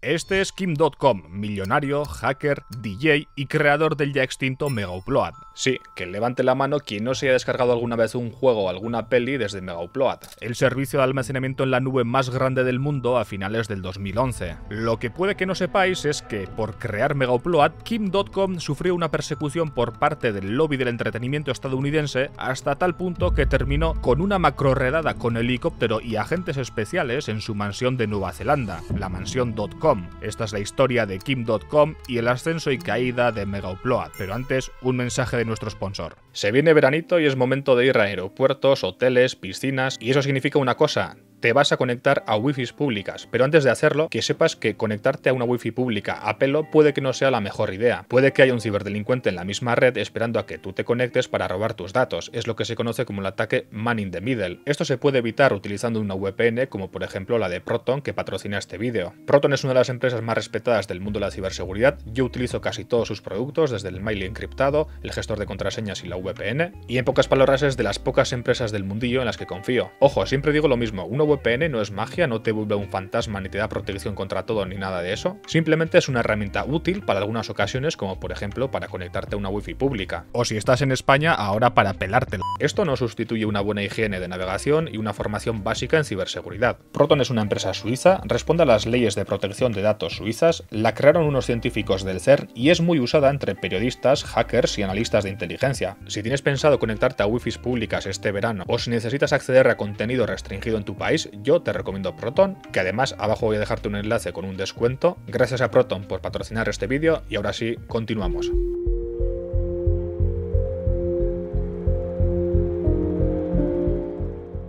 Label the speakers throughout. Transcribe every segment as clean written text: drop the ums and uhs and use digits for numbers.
Speaker 1: Este es Kim.com, millonario, hacker, DJ y creador del ya extinto Megaupload. Sí, que levante la mano quien no se haya descargado alguna vez un juego o alguna peli desde Megaupload, el servicio de almacenamiento en la nube más grande del mundo a finales del 2011. Lo que puede que no sepáis es que, por crear Megaupload, Kim.com sufrió una persecución por parte del lobby del entretenimiento estadounidense hasta tal punto que terminó con una macrorredada con helicóptero y agentes especiales en su mansión de Nueva Zelanda, la mansión .com. Esta es la historia de Kim.com y el ascenso y caída de Megaupload, pero antes un mensaje de nuestro sponsor. Se viene veranito y es momento de ir a aeropuertos, hoteles, piscinas, y eso significa una cosa: te vas a conectar a wifis públicas, pero antes de hacerlo, que sepas que conectarte a una wifi pública a pelo puede que no sea la mejor idea. Puede que haya un ciberdelincuente en la misma red esperando a que tú te conectes para robar tus datos. Es lo que se conoce como el ataque Man in the Middle. Esto se puede evitar utilizando una VPN, como por ejemplo la de Proton, que patrocina este vídeo. Proton es una de las empresas más respetadas del mundo de la ciberseguridad. Yo utilizo casi todos sus productos, desde el mail encriptado, el gestor de contraseñas y la VPN, y en pocas palabras es de las pocas empresas del mundillo en las que confío. Ojo, siempre digo lo mismo, una VPN no es magia, no te vuelve un fantasma ni te da protección contra todo ni nada de eso. Simplemente es una herramienta útil para algunas ocasiones, como por ejemplo para conectarte a una wifi pública. O si estás en España, ahora para pelártelo. Esto no sustituye una buena higiene de navegación y una formación básica en ciberseguridad. Proton es una empresa suiza, responde a las leyes de protección de datos suizas, la crearon unos científicos del CERN y es muy usada entre periodistas, hackers y analistas de inteligencia. Si tienes pensado conectarte a wifis públicas este verano o si necesitas acceder a contenido restringido en tu país, yo te recomiendo Proton, que además abajo voy a dejarte un enlace con un descuento. Gracias a Proton por patrocinar este vídeo y ahora sí, continuamos.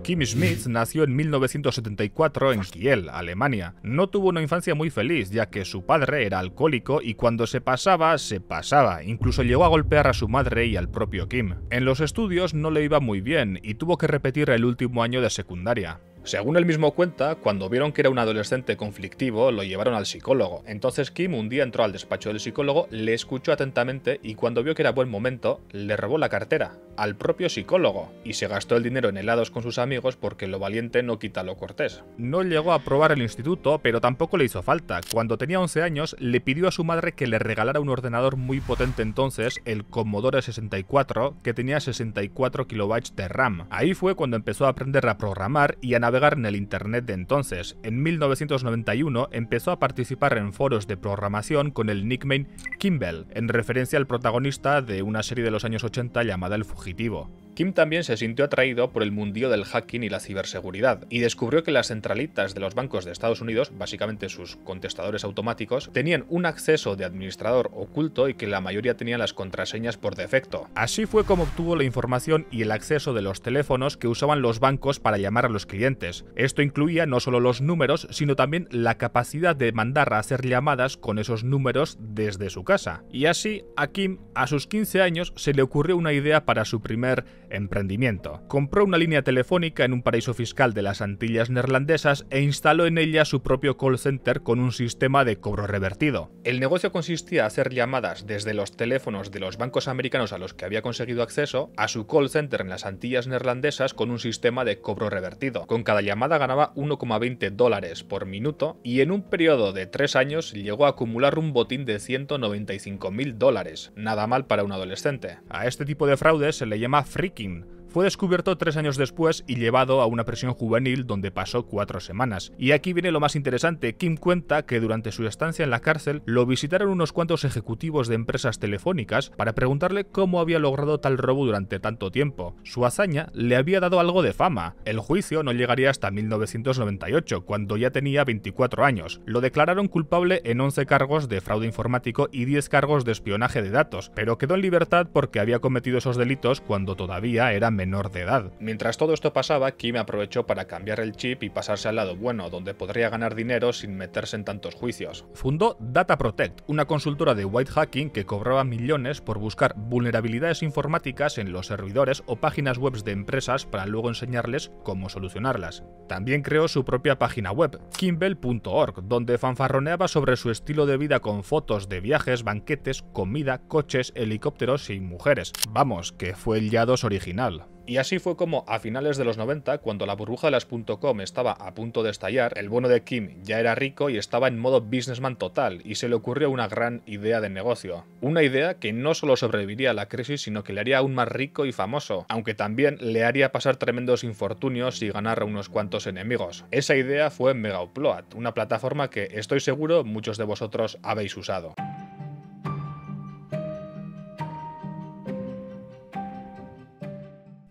Speaker 1: Kim Smith nació en 1974 en Kiel, Alemania. No tuvo una infancia muy feliz, ya que su padre era alcohólico y cuando se pasaba, incluso llegó a golpear a su madre y al propio Kim. En los estudios no le iba muy bien y tuvo que repetir el último año de secundaria. Según él mismo cuenta, cuando vieron que era un adolescente conflictivo, lo llevaron al psicólogo. Entonces Kim un día entró al despacho del psicólogo, le escuchó atentamente y cuando vio que era buen momento, le robó la cartera al propio psicólogo y se gastó el dinero en helados con sus amigos porque lo valiente no quita lo cortés. No llegó a aprobar el instituto, pero tampoco le hizo falta. Cuando tenía 11 años, le pidió a su madre que le regalara un ordenador muy potente entonces, el Commodore 64, que tenía 64 kilobytes de RAM. Ahí fue cuando empezó a aprender a programar y a navegar en el internet de entonces. En 1991 empezó a participar en foros de programación con el nickname Kimball, en referencia al protagonista de una serie de los años 80 llamada El Fugitivo. Kim también se sintió atraído por el mundillo del hacking y la ciberseguridad, y descubrió que las centralitas de los bancos de Estados Unidos, básicamente sus contestadores automáticos, tenían un acceso de administrador oculto y que la mayoría tenían las contraseñas por defecto. Así fue como obtuvo la información y el acceso de los teléfonos que usaban los bancos para llamar a los clientes. Esto incluía no solo los números, sino también la capacidad de mandar a hacer llamadas con esos números desde su casa. Y así, a Kim, a sus 15 años, se le ocurrió una idea para su primer emprendimiento. Compró una línea telefónica en un paraíso fiscal de las Antillas neerlandesas e instaló en ella su propio call center con un sistema de cobro revertido. El negocio consistía en hacer llamadas desde los teléfonos de los bancos americanos a los que había conseguido acceso a su call center en las Antillas neerlandesas con un sistema de cobro revertido. Con cada llamada ganaba $1,20 por minuto y en un periodo de 3 años llegó a acumular un botín de $195.000. Nada mal para un adolescente. A este tipo de fraude se le llama phreaking. Fue descubierto 3 años después y llevado a una prisión juvenil donde pasó 4 semanas. Y aquí viene lo más interesante. Kim cuenta que durante su estancia en la cárcel lo visitaron unos cuantos ejecutivos de empresas telefónicas para preguntarle cómo había logrado tal robo durante tanto tiempo. Su hazaña le había dado algo de fama. El juicio no llegaría hasta 1998, cuando ya tenía 24 años. Lo declararon culpable en 11 cargos de fraude informático y 10 cargos de espionaje de datos, pero quedó en libertad porque había cometido esos delitos cuando todavía era menor de edad. Mientras todo esto pasaba, Kim aprovechó para cambiar el chip y pasarse al lado bueno, donde podría ganar dinero sin meterse en tantos juicios. Fundó Data Protect, una consultora de white hacking que cobraba millones por buscar vulnerabilidades informáticas en los servidores o páginas web de empresas para luego enseñarles cómo solucionarlas. También creó su propia página web, Kimball.org, donde fanfarroneaba sobre su estilo de vida con fotos de viajes, banquetes, comida, coches, helicópteros y mujeres. Vamos, que fue el Yados original. Y así fue como a finales de los 90, cuando la burbuja de las .com estaba a punto de estallar, el bueno de Kim ya era rico y estaba en modo businessman total, y se le ocurrió una gran idea de negocio. Una idea que no solo sobreviviría a la crisis, sino que le haría aún más rico y famoso, aunque también le haría pasar tremendos infortunios y ganar a unos cuantos enemigos. Esa idea fue Megaupload, una plataforma que estoy seguro muchos de vosotros habéis usado.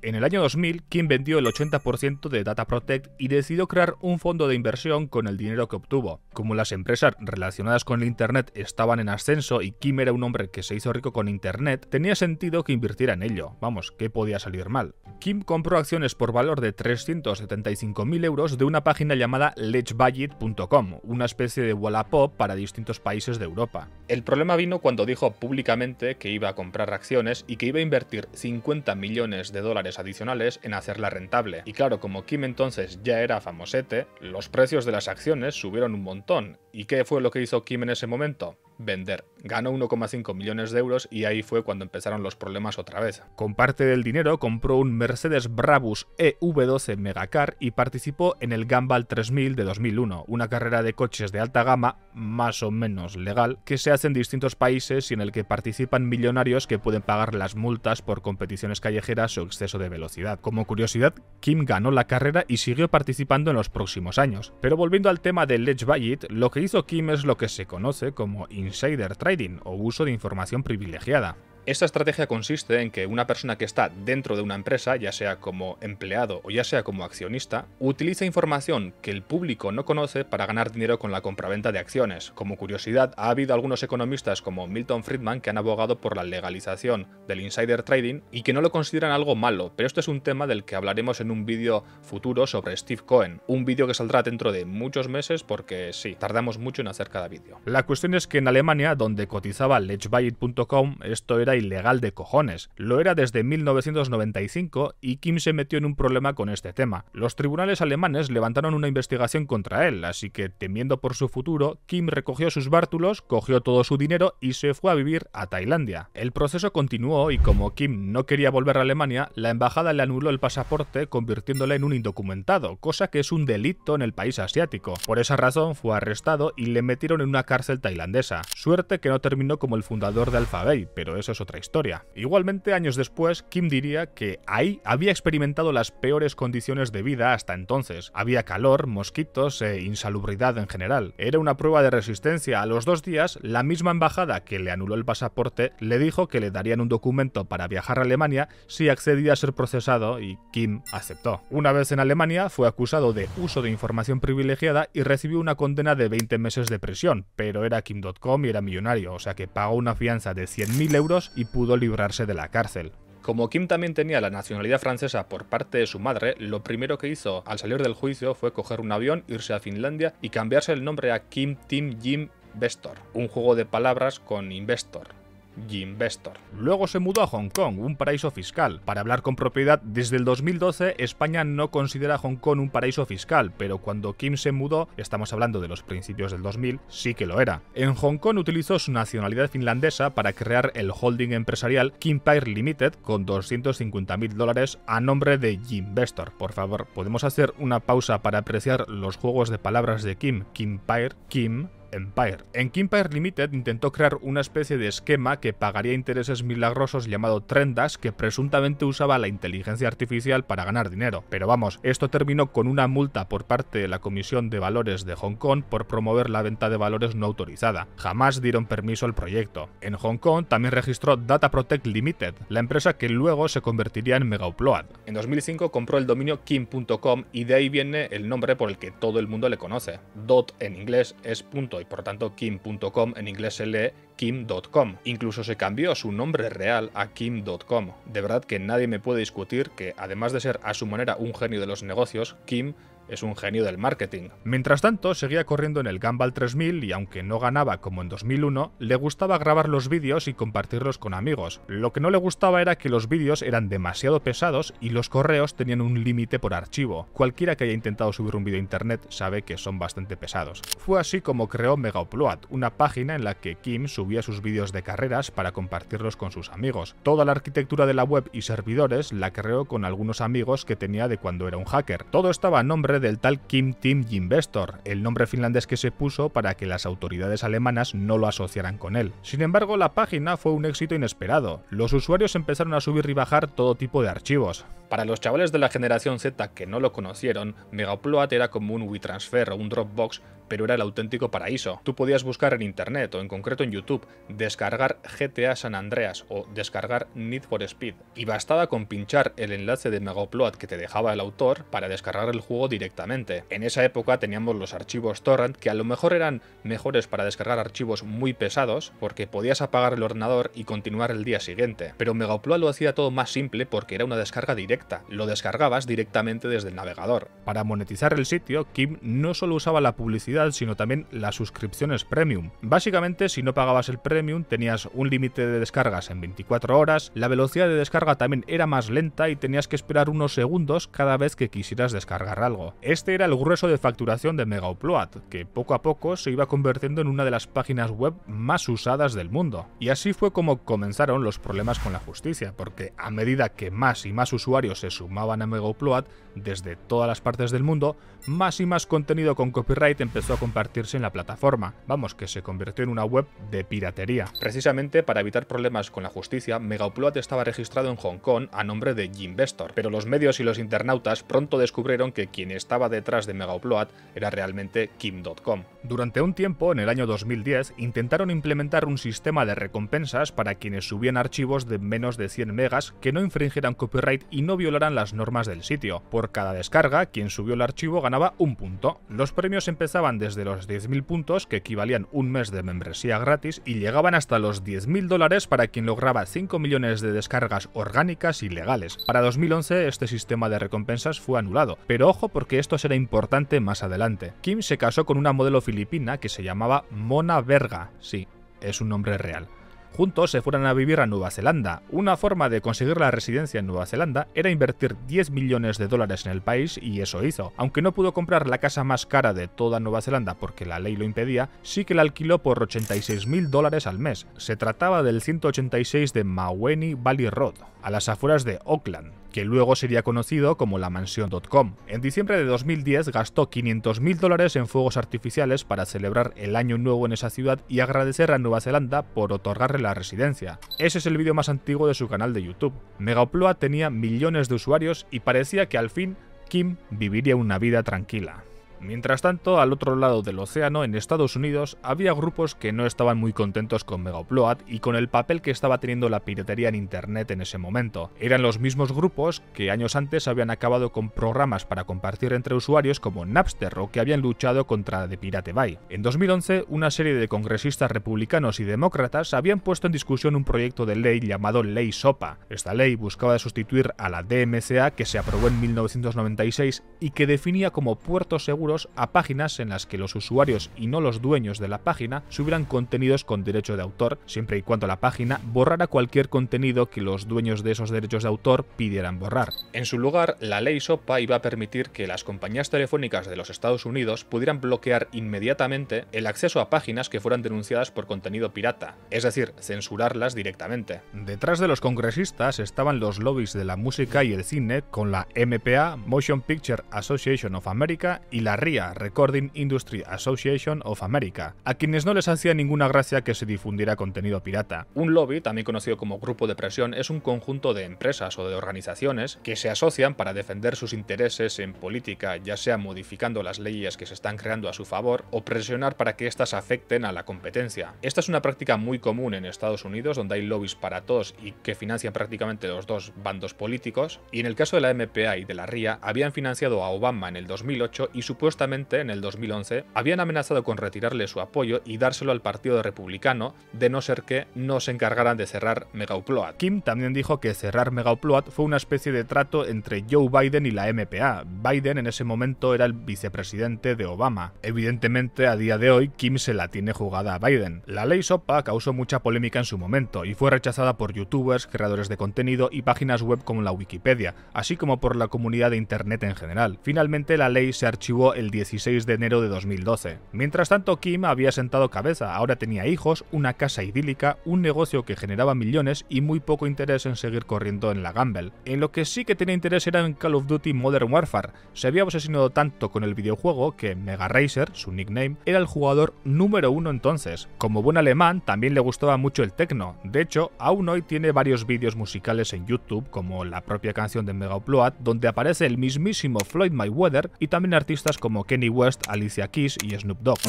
Speaker 1: En el año 2000, Kim vendió el 80% de Data Protect y decidió crear un fondo de inversión con el dinero que obtuvo. Como las empresas relacionadas con el Internet estaban en ascenso y Kim era un hombre que se hizo rico con Internet, tenía sentido que invirtiera en ello. Vamos, ¿qué podía salir mal? Kim compró acciones por valor de 375.000 euros de una página llamada Let'sBuyIt.com, una especie de Wallapop para distintos países de Europa. El problema vino cuando dijo públicamente que iba a comprar acciones y que iba a invertir 50 millones de dólares adicionales en hacerla rentable. Y claro, como Kim entonces ya era famosete, los precios de las acciones subieron un montón. ¿Y qué fue lo que hizo Kim en ese momento? Vender. Ganó 1,5 millones de euros y ahí fue cuando empezaron los problemas otra vez. Con parte del dinero compró un Mercedes Brabus EV12 Megacar y participó en el Gumball 3000 de 2001, una carrera de coches de alta gama, más o menos legal, que se hace en distintos países y en el que participan millonarios que pueden pagar las multas por competiciones callejeras o exceso de velocidad. Como curiosidad, Kim ganó la carrera y siguió participando en los próximos años. Pero volviendo al tema de Let's Buy It, lo que hizo Kim es lo que se conoce como insider trading o uso de información privilegiada. Esta estrategia consiste en que una persona que está dentro de una empresa, ya sea como empleado o ya sea como accionista, utiliza información que el público no conoce para ganar dinero con la compraventa de acciones. Como curiosidad, ha habido algunos economistas como Milton Friedman que han abogado por la legalización del insider trading y que no lo consideran algo malo, pero esto es un tema del que hablaremos en un vídeo futuro sobre Steve Cohen, un vídeo que saldrá dentro de muchos meses porque sí, tardamos mucho en hacer cada vídeo. La cuestión es que en Alemania, donde cotizaba Let'sBuyIt.com, esto era ilegal de cojones. Lo era desde 1995 y Kim se metió en un problema con este tema. Los tribunales alemanes levantaron una investigación contra él, así que temiendo por su futuro, Kim recogió sus bártulos, cogió todo su dinero y se fue a vivir a Tailandia. El proceso continuó y como Kim no quería volver a Alemania, la embajada le anuló el pasaporte convirtiéndole en un indocumentado, cosa que es un delito en el país asiático. Por esa razón fue arrestado y le metieron en una cárcel tailandesa. Suerte que no terminó como el fundador de Alphabet, pero eso es otra historia. Igualmente, años después, Kim diría que ahí había experimentado las peores condiciones de vida hasta entonces. Había calor, mosquitos e insalubridad en general. Era una prueba de resistencia. A los 2 días, la misma embajada que le anuló el pasaporte le dijo que le darían un documento para viajar a Alemania si accedía a ser procesado y Kim aceptó. Una vez en Alemania, fue acusado de uso de información privilegiada y recibió una condena de 20 meses de prisión, pero era Kim.com y era millonario, o sea que pagó una fianza de 100.000 euros y pudo librarse de la cárcel. Como Kim también tenía la nacionalidad francesa por parte de su madre, lo primero que hizo al salir del juicio fue coger un avión, irse a Finlandia y cambiarse el nombre a Kim Tim Jim Vestor, un juego de palabras con investor. Gymvestor. Luego se mudó a Hong Kong, un paraíso fiscal. Para hablar con propiedad, desde el 2012 España no considera a Hong Kong un paraíso fiscal, pero cuando Kim se mudó, estamos hablando de los principios del 2000, sí que lo era. En Hong Kong utilizó su nacionalidad finlandesa para crear el holding empresarial Kimpire Limited con 250.000 dólares a nombre de Gymvestor. Por favor, ¿podemos hacer una pausa para apreciar los juegos de palabras de Kim? Kimpire, Kim, Empire. En Kimpire Limited intentó crear una especie de esquema que pagaría intereses milagrosos llamado Trendas, que presuntamente usaba la inteligencia artificial para ganar dinero. Pero vamos, esto terminó con una multa por parte de la Comisión de Valores de Hong Kong por promover la venta de valores no autorizada. Jamás dieron permiso al proyecto. En Hong Kong también registró Data Protect Limited, la empresa que luego se convertiría en Megaupload. En 2005 compró el dominio Kim.com y de ahí viene el nombre por el que todo el mundo le conoce. Dot en inglés es punto y por tanto Kim.com en inglés se lee Kim.com. Incluso se cambió su nombre real a Kim.com. De verdad que nadie me puede discutir que, además de ser a su manera un genio de los negocios, Kim es un genio del marketing. Mientras tanto, seguía corriendo en el Gumball 3000 y aunque no ganaba como en 2001, le gustaba grabar los vídeos y compartirlos con amigos. Lo que no le gustaba era que los vídeos eran demasiado pesados y los correos tenían un límite por archivo. Cualquiera que haya intentado subir un vídeo a internet sabe que son bastante pesados. Fue así como creó Megaupload, una página en la que Kim subía sus vídeos de carreras para compartirlos con sus amigos. Toda la arquitectura de la web y servidores la creó con algunos amigos que tenía de cuando era un hacker. Todo estaba a nombre del tal Kim Team Investor, el nombre finlandés que se puso para que las autoridades alemanas no lo asociaran con él. Sin embargo, la página fue un éxito inesperado. Los usuarios empezaron a subir y bajar todo tipo de archivos. Para los chavales de la generación Z que no lo conocieron, Megaupload era como un WeTransfer o un Dropbox, pero era el auténtico paraíso. Tú podías buscar en internet, o en concreto en YouTube, descargar GTA San Andreas o descargar Need for Speed, y bastaba con pinchar el enlace de Megaupload que te dejaba el autor para descargar el juego directamente. En esa época teníamos los archivos torrent, que a lo mejor eran mejores para descargar archivos muy pesados, porque podías apagar el ordenador y continuar el día siguiente, pero Megaupload lo hacía todo más simple porque era una descarga directa. Lo descargabas directamente desde el navegador. Para monetizar el sitio, Kim no solo usaba la publicidad, sino también las suscripciones premium. Básicamente, si no pagabas el premium, tenías un límite de descargas en 24 horas, la velocidad de descarga también era más lenta y tenías que esperar unos segundos cada vez que quisieras descargar algo. Este era el grueso de facturación de Megaupload, que poco a poco se iba convirtiendo en una de las páginas web más usadas del mundo. Y así fue como comenzaron los problemas con la justicia, porque a medida que más y más usuarios se sumaban a Megaupload desde todas las partes del mundo, más y más contenido con copyright empezó a compartirse en la plataforma. Vamos, que se convirtió en una web de piratería. Precisamente para evitar problemas con la justicia, Megaupload estaba registrado en Hong Kong a nombre de Ginvestor, pero los medios y los internautas pronto descubrieron que quien estaba detrás de Megaupload era realmente Kim.com. Durante un tiempo, en el año 2010, intentaron implementar un sistema de recompensas para quienes subían archivos de menos de 100 megas que no infringieran copyright y no violaran las normas del sitio. Por cada descarga, quien subió el archivo ganaba un punto. Los premios empezaban desde los 10.000 puntos, que equivalían un mes de membresía gratis, y llegaban hasta los $10.000 para quien lograba 5 millones de descargas orgánicas y legales. Para 2011 este sistema de recompensas fue anulado, pero ojo porque esto será importante más adelante. Kim se casó con una modelo filipina que se llamaba Mona Verga, sí, es un nombre real. Juntos se fueron a vivir a Nueva Zelanda. Una forma de conseguir la residencia en Nueva Zelanda era invertir $10 millones en el país y eso hizo. Aunque no pudo comprar la casa más cara de toda Nueva Zelanda porque la ley lo impedía, sí que la alquiló por $86.000 al mes. Se trataba del 186 de Maweni Valley Road, a las afueras de Auckland, que luego sería conocido como la mansión.com. En diciembre de 2010 gastó $500.000 en fuegos artificiales para celebrar el año nuevo en esa ciudad y agradecer a Nueva Zelanda por otorgarle la residencia. Ese es el vídeo más antiguo de su canal de YouTube. Megaupload tenía millones de usuarios y parecía que al fin Kim viviría una vida tranquila. Mientras tanto, al otro lado del océano, en Estados Unidos, había grupos que no estaban muy contentos con Megaupload y con el papel que estaba teniendo la piratería en internet en ese momento. Eran los mismos grupos que años antes habían acabado con programas para compartir entre usuarios como Napster o que habían luchado contra The Pirate Bay. En 2011, una serie de congresistas republicanos y demócratas habían puesto en discusión un proyecto de ley llamado Ley SOPA. Esta ley buscaba sustituir a la DMCA que se aprobó en 1996 y que definía como puertos seguros a páginas en las que los usuarios y no los dueños de la página subieran contenidos con derecho de autor, siempre y cuando la página borrara cualquier contenido que los dueños de esos derechos de autor pidieran borrar. En su lugar, la ley SOPA iba a permitir que las compañías telefónicas de los Estados Unidos pudieran bloquear inmediatamente el acceso a páginas que fueran denunciadas por contenido pirata, es decir, censurarlas directamente. Detrás de los congresistas estaban los lobbies de la música y el cine, con la MPA, Motion Picture Association of America, y la RIA, Recording Industry Association of America, a quienes no les hacía ninguna gracia que se difundiera contenido pirata. Un lobby, también conocido como grupo de presión, es un conjunto de empresas o de organizaciones que se asocian para defender sus intereses en política, ya sea modificando las leyes que se están creando a su favor o presionar para que éstas afecten a la competencia. Esta es una práctica muy común en Estados Unidos, donde hay lobbies para todos y que financian prácticamente los dos bandos políticos, y en el caso de la MPA y de la RIA habían financiado a Obama en el 2008 y supuestamente supuestamente en el 2011 habían amenazado con retirarle su apoyo y dárselo al Partido Republicano, de no ser que no se encargaran de cerrar Megaupload. Kim también dijo que cerrar Megaupload fue una especie de trato entre Joe Biden y la MPA. Biden en ese momento era el vicepresidente de Obama. Evidentemente, a día de hoy, Kim se la tiene jugada a Biden. La ley SOPA causó mucha polémica en su momento y fue rechazada por youtubers, creadores de contenido y páginas web como la Wikipedia, así como por la comunidad de internet en general. Finalmente, la ley se archivó el 16 de enero de 2012. Mientras tanto, Kim había sentado cabeza, ahora tenía hijos, una casa idílica, un negocio que generaba millones y muy poco interés en seguir corriendo en la Gamble. En lo que sí que tenía interés era en Call of Duty Modern Warfare. Se había obsesionado tanto con el videojuego que Mega Racer, su nickname, era el jugador número 1 entonces. Como buen alemán, también le gustaba mucho el techno. De hecho, aún hoy tiene varios vídeos musicales en YouTube, como la propia canción de Megaupload, donde aparece el mismísimo Floyd Mayweather y también artistas como Kanye West, Alicia Keys y Snoop Dogg.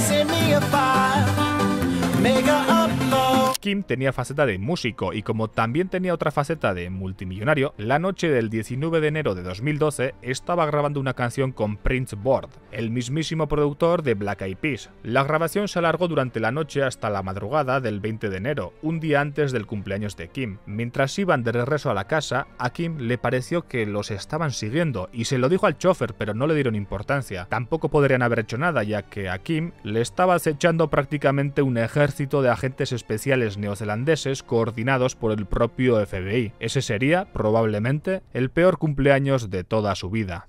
Speaker 1: Kim tenía faceta de músico y como también tenía otra faceta de multimillonario, la noche del 19 de enero de 2012 estaba grabando una canción con Prince Board, el mismísimo productor de Black Eyed Peas. La grabación se alargó durante la noche hasta la madrugada del 20 de enero, un día antes del cumpleaños de Kim. Mientras iban de regreso a la casa, a Kim le pareció que los estaban siguiendo y se lo dijo al chofer, pero no le dieron importancia. Tampoco podrían haber hecho nada, ya que a Kim le estaba acechando prácticamente un ejército de agentes especiales neozelandeses coordinados por el propio FBI. Ese sería, probablemente, el peor cumpleaños de toda su vida.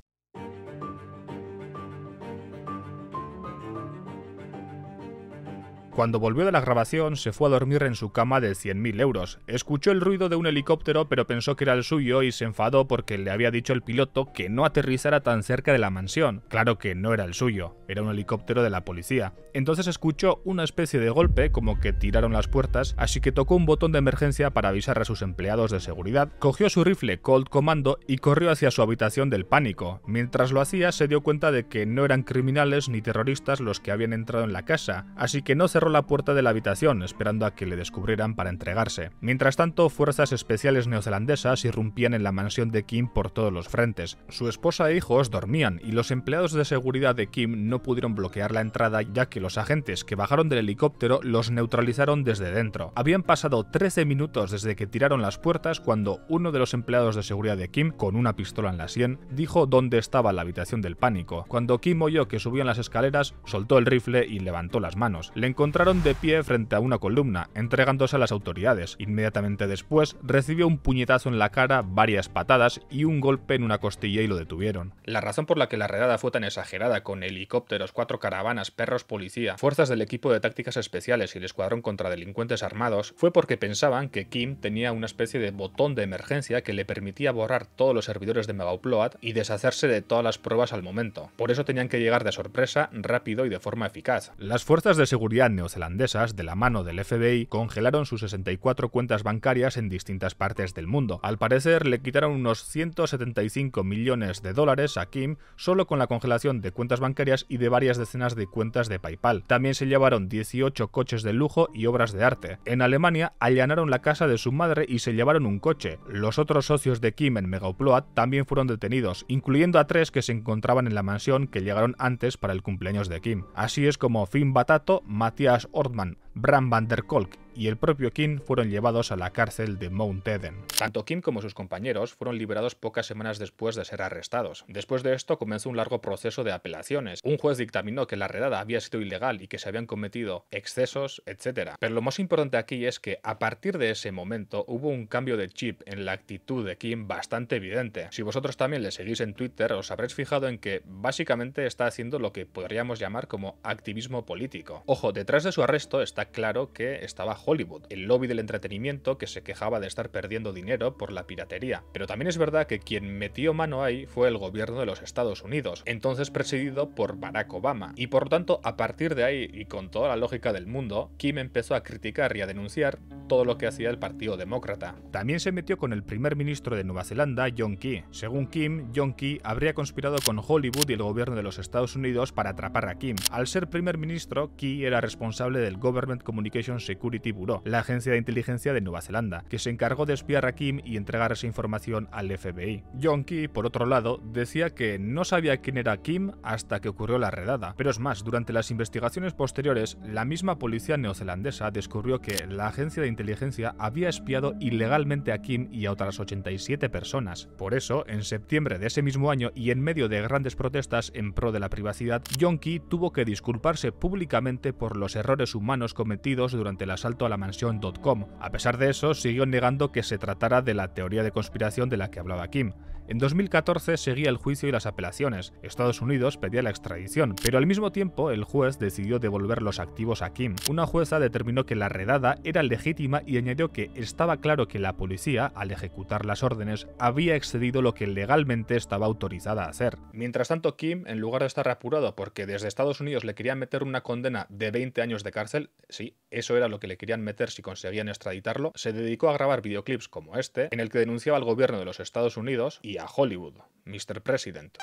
Speaker 1: Cuando volvió de la grabación, se fue a dormir en su cama de 100.000 euros. Escuchó el ruido de un helicóptero, pero pensó que era el suyo y se enfadó porque le había dicho el piloto que no aterrizara tan cerca de la mansión. Claro que no era el suyo, era un helicóptero de la policía. Entonces escuchó una especie de golpe, como que tiraron las puertas, así que tocó un botón de emergencia para avisar a sus empleados de seguridad, cogió su rifle Colt Commando y corrió hacia su habitación del pánico. Mientras lo hacía, se dio cuenta de que no eran criminales ni terroristas los que habían entrado en la casa, así que no cerró la puerta de la habitación, esperando a que le descubrieran para entregarse. Mientras tanto, fuerzas especiales neozelandesas irrumpían en la mansión de Kim por todos los frentes. Su esposa e hijos dormían y los empleados de seguridad de Kim no pudieron bloquear la entrada, ya que los agentes que bajaron del helicóptero los neutralizaron desde dentro. Habían pasado 13 minutos desde que tiraron las puertas cuando uno de los empleados de seguridad de Kim, con una pistola en la sien, dijo dónde estaba la habitación del pánico. Cuando Kim oyó que subían las escaleras, soltó el rifle y levantó las manos. Le encontraron de pie frente a una columna, entregándose a las autoridades. Inmediatamente después, recibió un puñetazo en la cara, varias patadas y un golpe en una costilla y lo detuvieron. La razón por la que la redada fue tan exagerada, con helicópteros, 4 caravanas, perros policía, fuerzas del equipo de tácticas especiales y el escuadrón contra delincuentes armados, fue porque pensaban que Kim tenía una especie de botón de emergencia que le permitía borrar todos los servidores de Megaupload y deshacerse de todas las pruebas al momento. Por eso tenían que llegar de sorpresa, rápido y de forma eficaz. Las fuerzas de seguridad neozelandesas, de la mano del FBI, congelaron sus 64 cuentas bancarias en distintas partes del mundo. Al parecer, le quitaron unos 175 millones de dólares a Kim solo con la congelación de cuentas bancarias y de varias decenas de cuentas de PayPal. También se llevaron 18 coches de lujo y obras de arte. En Alemania, allanaron la casa de su madre y se llevaron un coche. Los otros socios de Kim en Megaupload también fueron detenidos, incluyendo a 3 que se encontraban en la mansión que llegaron antes para el cumpleaños de Kim. Así es como Finn Batato, Matthias Ortmann, Bram van der Kolk y el propio Kim fueron llevados a la cárcel de Mount Eden. Tanto Kim como sus compañeros fueron liberados pocas semanas después de ser arrestados. Después de esto comenzó un largo proceso de apelaciones. Un juez dictaminó que la redada había sido ilegal y que se habían cometido excesos, etc. Pero lo más importante aquí es que a partir de ese momento hubo un cambio de chip en la actitud de Kim bastante evidente. Si vosotros también le seguís en Twitter, os habréis fijado en que básicamente está haciendo lo que podríamos llamar como activismo político. Ojo, detrás de su arresto está claro que estaba Hollywood, el lobby del entretenimiento que se quejaba de estar perdiendo dinero por la piratería. Pero también es verdad que quien metió mano ahí fue el gobierno de los Estados Unidos, entonces presidido por Barack Obama. Y por tanto, a partir de ahí y con toda la lógica del mundo, Kim empezó a criticar y a denunciar todo lo que hacía el Partido Demócrata. También se metió con el primer ministro de Nueva Zelanda, John Key. Según Kim, John Key habría conspirado con Hollywood y el gobierno de los Estados Unidos para atrapar a Kim. Al ser primer ministro, Key era responsable del Government Government Communication Security Bureau, la agencia de inteligencia de Nueva Zelanda, que se encargó de espiar a Kim y entregar esa información al FBI. Yongki, por otro lado, decía que no sabía quién era Kim hasta que ocurrió la redada, pero es más, durante las investigaciones posteriores, la misma policía neozelandesa descubrió que la agencia de inteligencia había espiado ilegalmente a Kim y a otras 87 personas. Por eso, en septiembre de ese mismo año y en medio de grandes protestas en pro de la privacidad, Yongki tuvo que disculparse públicamente por los errores humanos cometidos durante el asalto a la mansión .com. A pesar de eso, siguió negando que se tratara de la teoría de conspiración de la que hablaba Kim. En 2014 seguía el juicio y las apelaciones. Estados Unidos pedía la extradición, pero al mismo tiempo el juez decidió devolver los activos a Kim. Una jueza determinó que la redada era legítima y añadió que estaba claro que la policía, al ejecutar las órdenes, había excedido lo que legalmente estaba autorizada a hacer. Mientras tanto, Kim, en lugar de estar apurado porque desde Estados Unidos le querían meter una condena de 20 años de cárcel, sí, eso era lo que le querían meter si conseguían extraditarlo, se dedicó a grabar videoclips como este, en el que denunciaba al gobierno de los Estados Unidos y a Hollywood, Mr. President.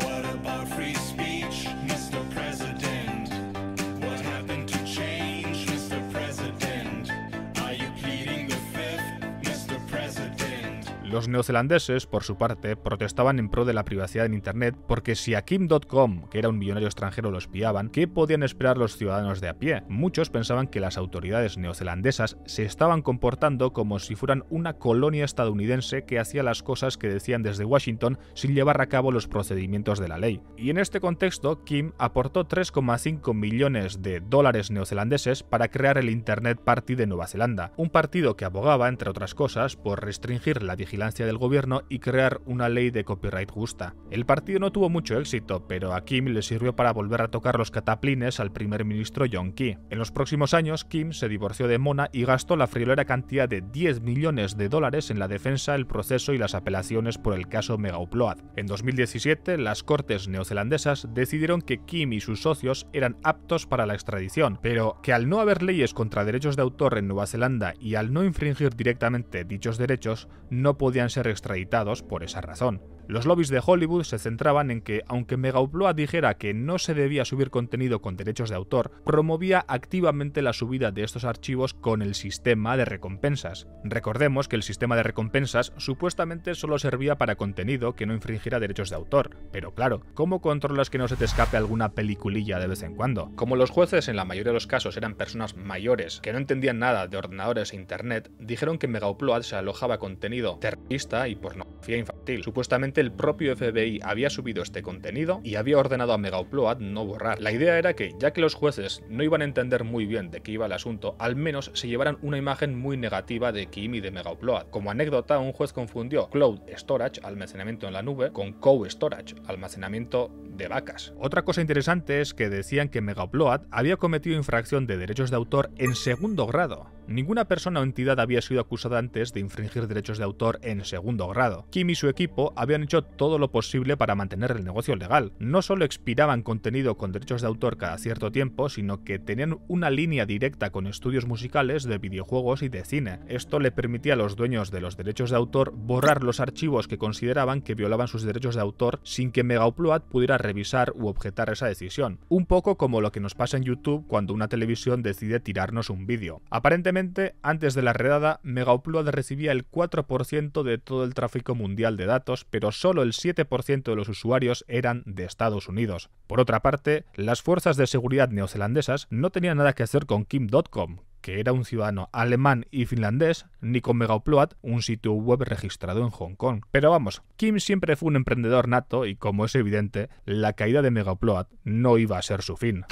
Speaker 2: What about free speech, Mr. President? What happened to change, Mr. President? Are you pleading the fifth, Mr. President?
Speaker 1: Los neozelandeses, por su parte, protestaban en pro de la privacidad en Internet porque si a Kim.com, que era un millonario extranjero, lo espiaban, ¿qué podían esperar los ciudadanos de a pie? Muchos pensaban que las autoridades neozelandesas se estaban comportando como si fueran una colonia estadounidense que hacía las cosas que decían desde Washington sin llevar a cabo los procedimientos de la ley. Y en este contexto, Kim aportó 3,5 millones de dólares neozelandeses para crear el Internet Party de Nueva Zelanda, un partido que abogaba, entre otras cosas, por restringir la vigilancia del gobierno y crear una ley de copyright justa. El partido no tuvo mucho éxito, pero a Kim le sirvió para volver a tocar los cataplines al primer ministro Yongki. En los próximos años, Kim se divorció de Mona y gastó la friolera cantidad de 10 millones de dólares en la defensa, el proceso y las apelaciones por el caso Mega Upload. En 2017, las cortes neozelandesas decidieron que Kim y sus socios eran aptos para la extradición, pero que al no haber leyes contra derechos de autor en Nueva Zelanda y al no infringir directamente dichos derechos, no podían ser extraditados por esa razón. Los lobbies de Hollywood se centraban en que, aunque Mega Upload dijera que no se debía subir contenido con derechos de autor, promovía activamente la subida de estos archivos con el sistema de recompensas. Recordemos que el sistema de recompensas supuestamente solo servía para contenido que no infringiera derechos de autor, pero claro, ¿cómo controlas que no se te escape alguna peliculilla de vez en cuando? Como los jueces en la mayoría de los casos eran personas mayores que no entendían nada de ordenadores e internet, dijeron que Mega Upload se alojaba contenido terrorista y pornografía infantil. Supuestamente el propio FBI había subido este contenido y había ordenado a Mega Upload no borrar. La idea era que, ya que los jueces no iban a entender muy bien de qué iba el asunto, al menos se llevaran una imagen muy negativa de Kim y de Mega Upload. Como anécdota, un juez confundió Cloud Storage, almacenamiento en la nube, con Cow Storage, almacenamiento de vacas. Otra cosa interesante es que decían que Mega Upload había cometido infracción de derechos de autor en segundo grado. Ninguna persona o entidad había sido acusada antes de infringir derechos de autor en segundo grado. Kim y su equipo habían hecho todo lo posible para mantener el negocio legal. No solo expiraban contenido con derechos de autor cada cierto tiempo, sino que tenían una línea directa con estudios musicales, de videojuegos y de cine. Esto le permitía a los dueños de los derechos de autor borrar los archivos que consideraban que violaban sus derechos de autor sin que Mega Upload pudiera revisar u objetar esa decisión. Un poco como lo que nos pasa en YouTube cuando una televisión decide tirarnos un vídeo. Aparentemente, antes de la redada, Mega Upload recibía el 4% de todo el tráfico mundial de datos, pero solo el 7% de los usuarios eran de Estados Unidos. Por otra parte, las fuerzas de seguridad neozelandesas no tenían nada que hacer con Kim.com, que era un ciudadano alemán y finlandés, ni con Mega Upload, un sitio web registrado en Hong Kong. Pero vamos, Kim siempre fue un emprendedor nato y, como es evidente, la caída de Mega Upload no iba a ser su fin.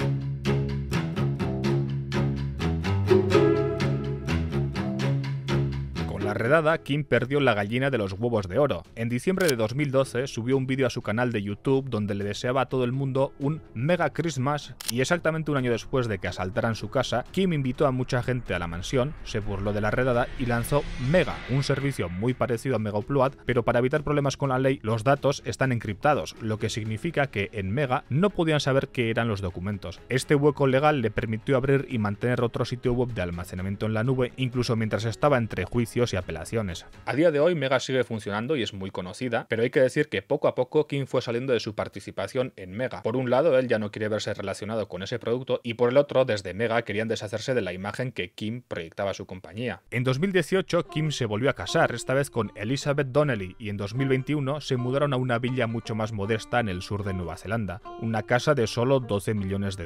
Speaker 1: La redada, Kim perdió la gallina de los huevos de oro. En diciembre de 2012 subió un vídeo a su canal de YouTube donde le deseaba a todo el mundo un Mega Christmas y exactamente un año después de que asaltaran su casa, Kim invitó a mucha gente a la mansión, se burló de la redada y lanzó Mega, un servicio muy parecido a Mega Upload, pero para evitar problemas con la ley los datos están encriptados, lo que significa que en Mega no podían saber qué eran los documentos. Este hueco legal le permitió abrir y mantener otro sitio web de almacenamiento en la nube incluso mientras estaba entre juicios y apelaciones. apelaciones. A día de hoy Mega sigue funcionando y es muy conocida, pero hay que decir que poco a poco Kim fue saliendo de su participación en Mega. Por un lado, él ya no quiere verse relacionado con ese producto y por el otro, desde Mega querían deshacerse de la imagen que Kim proyectaba a su compañía. En 2018, Kim se volvió a casar, esta vez con Elizabeth Donnelly, y en 2021 se mudaron a una villa mucho más modesta en el sur de Nueva Zelanda, una casa de solo $12 millones.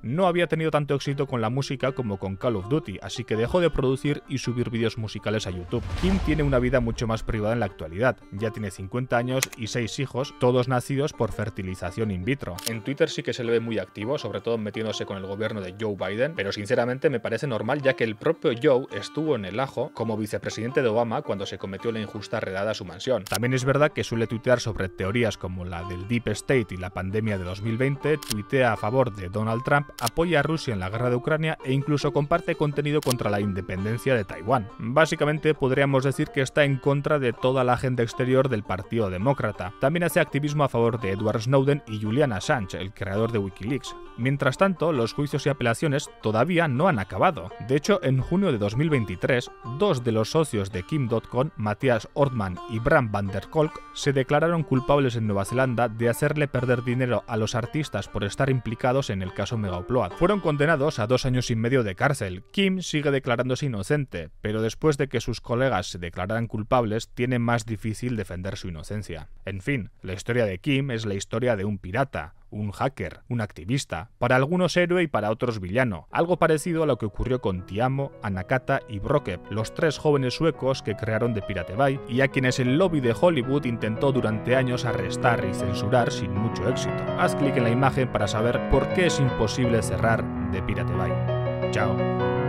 Speaker 1: No había tenido tanto éxito con la música como con Call of Duty, así que dejó de producir y subir vídeos musicales a YouTube. Kim tiene una vida mucho más privada en la actualidad, ya tiene 50 años y 6 hijos, todos nacidos por fertilización in vitro. En Twitter sí que se le ve muy activo, sobre todo metiéndose con el gobierno de Joe Biden, pero sinceramente me parece normal ya que el propio Joe estuvo en el ajo como vicepresidente de Obama cuando se cometió la injusta redada a su mansión. También es verdad que suele tuitear sobre teorías como la del Deep State y la pandemia de 2020, tuitea a favor de Donald Trump, apoya a Rusia en la guerra de Ucrania e incluso comparte contenido contra la independencia de Taiwán. Básicamente podríamos decir que está en contra de toda la agenda exterior del Partido Demócrata. También hace activismo a favor de Edward Snowden y Julian Assange, el creador de Wikileaks. Mientras tanto, los juicios y apelaciones todavía no han acabado. De hecho, en junio de 2023, dos de los socios de Kim.com, Matthias Ortman y Bram van der Kolk, se declararon culpables en Nueva Zelanda de hacerle perder dinero a los artistas por estar implicados en el caso Mega Upload. Fueron condenados a 2 años y medio de cárcel. Kim sigue declarándose inocente, pero después de que sus colegas se declararan culpables, tiene más difícil defender su inocencia. En fin, la historia de Kim es la historia de un pirata, un hacker, un activista, para algunos héroe y para otros villano, algo parecido a lo que ocurrió con Tiamo, Anakata y Brokep, los 3 jóvenes suecos que crearon The Pirate Bay y a quienes el lobby de Hollywood intentó durante años arrestar y censurar sin mucho éxito. Haz clic en la imagen para saber por qué es imposible cerrar The Pirate Bay. Chao.